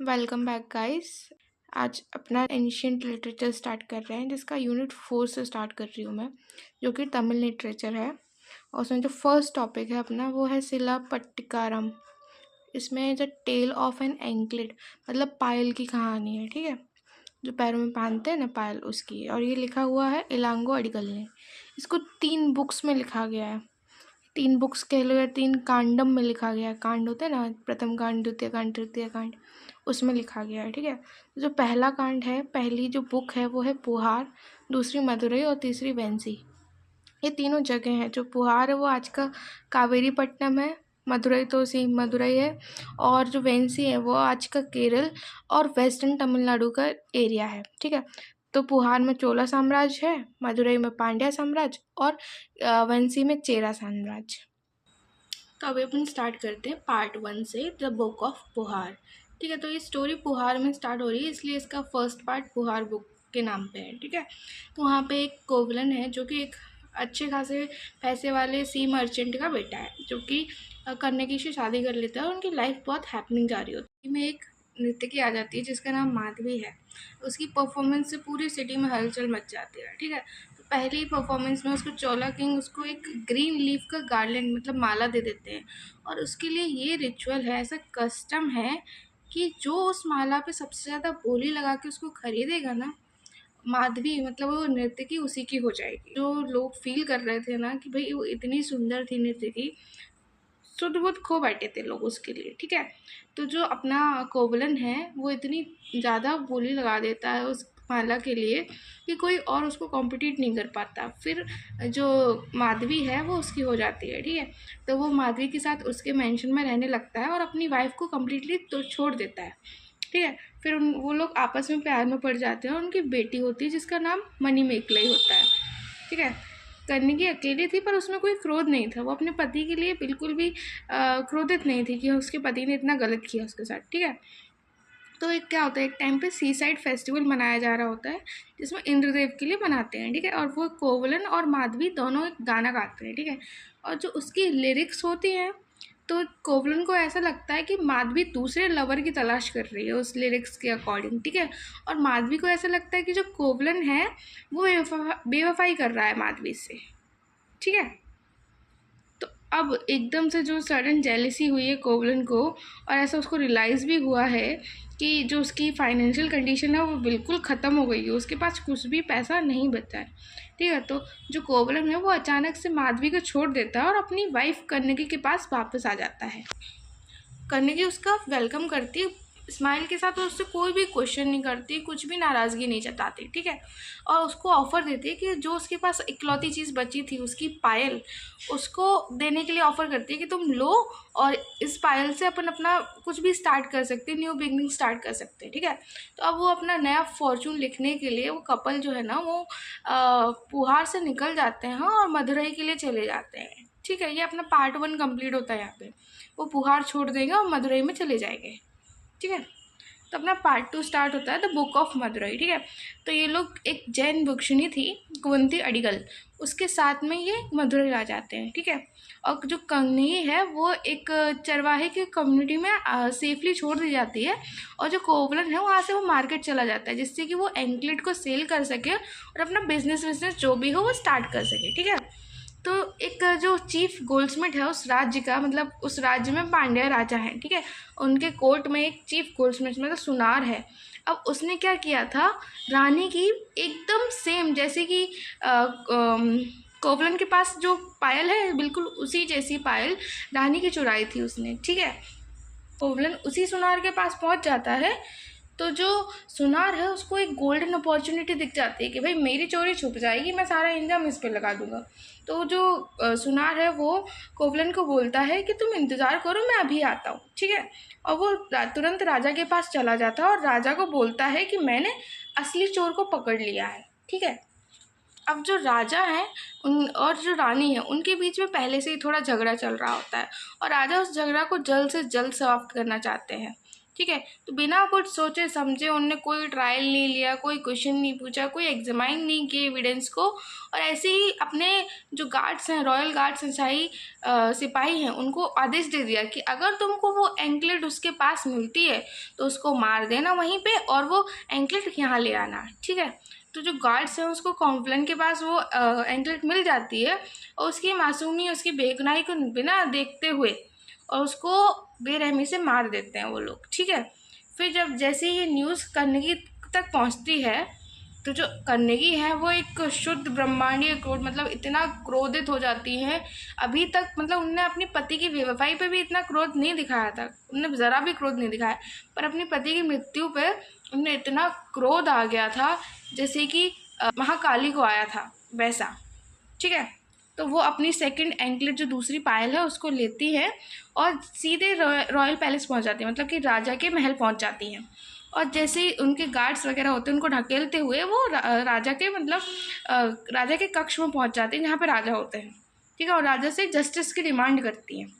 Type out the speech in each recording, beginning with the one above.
Welcome back guys. आज अपना ancient literature start कर रहे हैं, जिसका यूनिट 4 से स्टार्ट कर रही हूँ मैं, जो कि तमिल लिटरेचर है। और उसमें जो फर्स्ट टॉपिक है अपना वो है सिलापट्टिकारम। इसमें the tale of an anklet, मतलब पायल की कहानी है। ठीक है, जो पैरों में पहनते हैं ना पायल, उसकी। और ये लिखा हुआ है इलांगो अडिगल ने। इसको 3 बुक्स में लिखा गया है। 3 बुक्स कह लो या 3 कांडम में लिखा गया है। कांड होते हैं ना, प्रथम कांड, द्वितीय कांड, तृतीय कांड, उसमें लिखा गया है। ठीक है, तो जो पहला कांड है, पहली जो बुक है वो है पुहार, दूसरी मदुरई और तीसरी वेंसी। ये तीनों जगह हैं। जो पुहार है वो आज का कावेरी पट्टनम है, मदुरई तो सी मदुरई है, और जो वेंसी है वो आज का केरल और वेस्टर्न तमिलनाडु का एरिया है। ठीक है, तो पुहार में चोला साम्राज्य है, मदुरई में पांड्या साम्राज्य और वेंसी में चेरा साम्राज्य। तो अभी अपन स्टार्ट करते हैं पार्ट 1 से, द बुक ऑफ पुहार। ठीक है, तो ये स्टोरी पुहार में स्टार्ट हो रही है, इसलिए इसका फर्स्ट पार्ट पुहार बुक के नाम पे है। ठीक है, तो वहाँ पे एक कोवलन है जो कि एक अच्छे खासे पैसे वाले सी मर्चेंट का बेटा है, जो कि कन्नगी से शादी कर लेता है और उनकी लाइफ बहुत हैपनिंग जा रही होती है। में एक नृत्यकी आ जाती है जिसका नाम माधवी है। उसकी परफॉर्मेंस से पूरी सिटी में हलचल मच जाती है। ठीक है, तो पहली परफॉर्मेंस में उसको चोला किंग उसको एक ग्रीन लीफ का गार्लैंड, मतलब माला दे देते हैं। और उसके लिए ये रिचुअल है, ऐसा कस्टम है कि जो उस माला पे सबसे ज़्यादा बोली लगा के उसको खरीदेगा ना, माधवी मतलब वो नर्तकी उसी की हो जाएगी। जो लोग फील कर रहे थे ना कि भाई वो इतनी सुंदर थी नर्तकी, तो बहुत खो बैठे थे लोग उसके लिए। ठीक है, तो जो अपना कोवलन है वो इतनी ज़्यादा बोली लगा देता है उस माला के लिए कि कोई और उसको कॉम्पिटिट नहीं कर पाता। फिर जो माधवी है वो उसकी हो जाती है। ठीक है, तो वो माधवी के साथ उसके मेंशन में रहने लगता है और अपनी वाइफ को कम्प्लीटली तो छोड़ देता है। ठीक है, फिर वो लोग आपस में प्यार में पड़ जाते हैं और उनकी बेटी होती है जिसका नाम मणिमेखलाई होता है। ठीक है, कन्नगी अकेली थी पर उसमें कोई क्रोध नहीं था। वो अपने पति के लिए बिल्कुल भी क्रोधित नहीं थी कि उसके पति ने इतना गलत किया उसके साथ। ठीक है, तो एक क्या होता है, एक टाइम पे सी साइड फेस्टिवल मनाया जा रहा होता है जिसमें इंद्रदेव के लिए मनाते हैं। ठीक है, और वो कोवलन और माधवी दोनों एक गाना गाते हैं। ठीक है, और जो उसकी लिरिक्स होती हैं, तो कोवलन को ऐसा लगता है कि माधवी दूसरे लवर की तलाश कर रही है उस लिरिक्स के अकॉर्डिंग। ठीक है, और माधवी को ऐसा लगता है कि जो कोवलन है वो बेवफाई कर रहा है माधवी से। ठीक है, तो अब एकदम से जो सडन जेलिसी हुई है कोवलन को, और ऐसा उसको रियलाइज़ भी हुआ है कि जो उसकी फाइनेंशियल कंडीशन है वो बिल्कुल ख़त्म हो गई है, उसके पास कुछ भी पैसा नहीं बचा है। ठीक है, तो जो कोवलन है वो अचानक से माधवी को छोड़ देता है और अपनी वाइफ कन्नगी के पास वापस आ जाता है। कन्नगी उसका वेलकम करती है स्माइल के साथ, और उससे कोई भी क्वेश्चन नहीं करती, कुछ भी नाराज़गी नहीं जताती। ठीक है, और उसको ऑफ़र देती है कि जो उसके पास इकलौती चीज़ बची थी, उसकी पायल, उसको देने के लिए ऑफ़र करती है कि तुम लो और इस पायल से अपन अपना कुछ भी स्टार्ट कर सकते हैं, न्यू बिगनिंग स्टार्ट कर सकते हैं। ठीक है, तो अब वो अपना नया फॉर्चून लिखने के लिए वो कपल जो है ना वो पुहार से निकल जाते हैं और मदुरई के लिए चले जाते हैं। ठीक है, ये अपना पार्ट 1 कंप्लीट होता है। यहाँ पे वो पुहार छोड़ देंगे और मदुरई में चले जाएंगे। ठीक है, तो अपना पार्ट 2 स्टार्ट होता है, द बुक ऑफ मदुरई। ठीक है, तो ये लोग एक जैन भिक्षुणी थी कुंती अडिगल, उसके साथ में ये मदुरई आ जाते हैं। ठीक है, और जो कन्नगी है वो एक चरवाहे की कम्युनिटी में सेफली छोड़ दी जाती है, और जो कोवलन है वहाँ से वो मार्केट चला जाता है जिससे कि वो एंकलेट को सेल कर सके और अपना बिजनेस जो भी हो वो स्टार्ट कर सके। ठीक है, तो एक जो चीफ गोल्डस्मिथ है उस राज्य का, मतलब उस राज्य में पांड्या राजा हैं। ठीक है, उनके कोर्ट में एक चीफ गोल्डस्मिथ मतलब सुनार है। अब उसने क्या किया था, रानी की एकदम सेम जैसे कि कोवलन के पास जो पायल है बिल्कुल उसी जैसी पायल रानी की चुराई थी उसने। ठीक है, कोवलन उसी सुनार के पास पहुंच जाता है, तो जो सुनार है उसको एक गोल्डन अपॉर्चुनिटी दिख जाती है कि भाई मेरी चोरी छुप जाएगी, मैं सारा इंजाम इस पे लगा दूंगा। तो जो सुनार है वो कोवलन को बोलता है कि तुम इंतज़ार करो, मैं अभी आता हूँ। ठीक है, और वो तुरंत राजा के पास चला जाता है और राजा को बोलता है कि मैंने असली चोर को पकड़ लिया है। ठीक है, अब जो राजा हैं उन और जो रानी है उनके बीच में पहले से ही थोड़ा झगड़ा चल रहा होता है, और राजा उस झगड़ा को जल्द से जल्द समाप्त करना चाहते हैं। ठीक है। तो बिना कुछ सोचे समझे उनने कोई ट्रायल नहीं लिया, कोई क्वेश्चन नहीं पूछा, कोई एग्जामाइन नहीं किए एविडेंस को, और ऐसे ही अपने जो गार्ड्स हैं, रॉयल गार्ड्स हैं, शाही सिपाही हैं, उनको आदेश दे दिया कि अगर तुमको वो एंकलेट उसके पास मिलती है तो उसको मार देना वहीं पे, और वो एंकलेट यहाँ ले आना, ठीक है। तो जो गार्ड्स हैं उसको कॉम्प्लन के पास वो एंकलेट मिल जाती है, और उसकी मासूमी, उसकी बेगुनाही को बिना देखते हुए और उसको बेरहमी से मार देते हैं वो लोग, ठीक है। फिर जब जैसे ये न्यूज़ कन्नगी तक पहुंचती है, तो जो कन्नगी है वो एक शुद्ध ब्रह्मांडीय क्रोध, मतलब इतना क्रोधित हो जाती हैं। अभी तक मतलब उनने अपनी पति की बेवफाई पे भी इतना क्रोध नहीं दिखाया था, उनने ज़रा भी क्रोध नहीं दिखाया, पर अपनी पति की मृत्यु पे उन्हें इतना क्रोध आ गया था जैसे कि महाकाली को आया था वैसा, ठीक है। तो वो अपनी सेकंड एंकलेट जो दूसरी पायल है उसको लेती है और सीधे रॉयल पैलेस पहुंच जाती है, मतलब कि राजा के महल पहुंच जाती हैं। और जैसे ही उनके गार्ड्स वगैरह होते हैं उनको ढकेलते हुए वो राजा के मतलब राजा के कक्ष में पहुंच जाते हैं जहाँ पे राजा होते हैं, ठीक है। और राजा से जस्टिस की डिमांड करती हैं,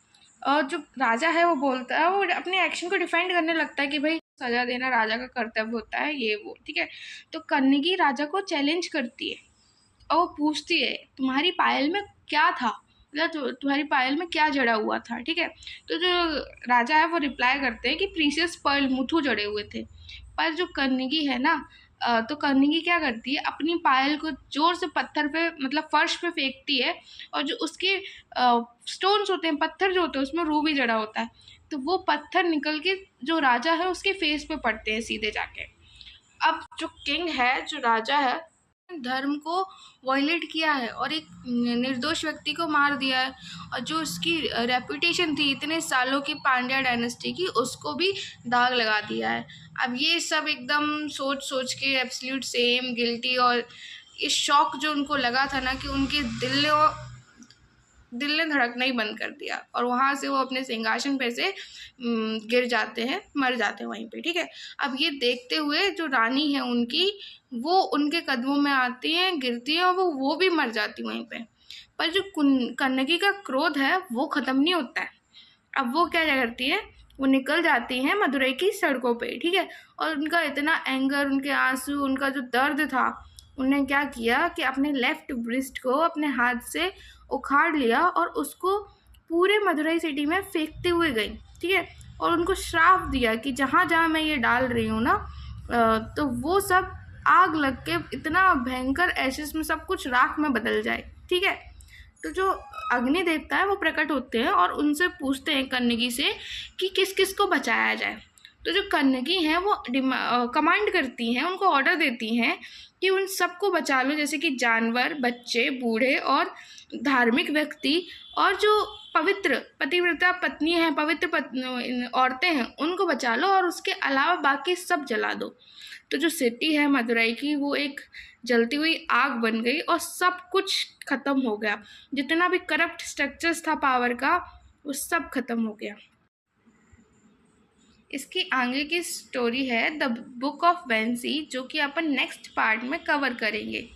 और जो राजा है वो बोलता है, वो अपने एक्शन को डिफेंड करने लगता है कि भाई सजा देना राजा का कर्तव्य होता है, ये वो, ठीक है। तो कन्नगी राजा को चैलेंज करती है और वो पूछती है तुम्हारी पायल में क्या था, मतलब तुम्हारी पायल में क्या जड़ा हुआ था, ठीक है। तो जो राजा है वो रिप्लाई करते हैं कि प्रीशियस पर्ल मुथु जड़े हुए थे। पर जो कन्नगी है ना, तो कन्नगी क्या करती है, अपनी पायल को जोर से पत्थर पे मतलब फर्श पे फेंकती है, और जो उसके स्टोन्स होते हैं, पत्थर जो होते हैं उसमें रूबी जड़ा होता है, तो वो पत्थर निकल के जो राजा है उसके फेस पे पड़ते हैं सीधे जाके। अब जो किंग है, जो राजा है, धर्म को वायलेट किया है और एक निर्दोष व्यक्ति को मार दिया है, और जो उसकी रेपुटेशन थी इतने सालों की पांड्या डायनेस्टी की, उसको भी दाग लगा दिया है। अब ये सब एकदम सोच सोच के एब्सोल्यूट सेम गिल्टी, और ये शौक जो उनको लगा था ना कि उनके दिल ने धड़कना ही बंद कर दिया, और वहाँ से वो अपने सिंहासन पे से गिर जाते हैं, मर जाते हैं वहीं पे, ठीक है। अब ये देखते हुए जो रानी है उनकी, वो उनके कदमों में आती हैं, गिरती है, और वो भी मर जाती वहीं पे। पर जो कन्नगी का क्रोध है वो ख़त्म नहीं होता है। अब वो क्या करती है, वो निकल जाती हैं मदुरई की सड़कों पे, ठीक है। और उनका इतना एंगर, उनके आंसू, उनका जो दर्द था, उन्होंने क्या किया कि अपने लेफ्ट ब्रिस्ट को अपने हाथ से उखाड़ लिया और उसको पूरे मदुरई सिटी में फेंकते हुए गई, ठीक है। और उनको श्राप दिया कि जहाँ जहाँ मैं ये डाल रही हूँ ना, तो वो सब आग लग के इतना भयंकर एशेस में सब कुछ राख में बदल जाए, ठीक है। तो जो अग्नि देवता है वो प्रकट होते हैं और उनसे पूछते हैं कन्नगी से कि किस किस को बचाया जाए। तो जो कन्नगी हैं वो कमांड करती हैं, उनको ऑर्डर देती हैं कि उन सबको बचा लो, जैसे कि जानवर, बच्चे, बूढ़े और धार्मिक व्यक्ति, और जो पवित्र पतिव्रता पत्नी हैं, पवित्र औरतें हैं, उनको बचा लो, और उसके अलावा बाकी सब जला दो। तो जो सिटी है मदुरई की, वो एक जलती हुई आग बन गई और सब कुछ ख़त्म हो गया। जितना भी करप्ट स्ट्रक्चर्स था पावर का, वो सब ख़त्म हो गया। इसकी आगे की स्टोरी है द बुक ऑफ वेंसी, जो कि अपन नेक्स्ट पार्ट में कवर करेंगे।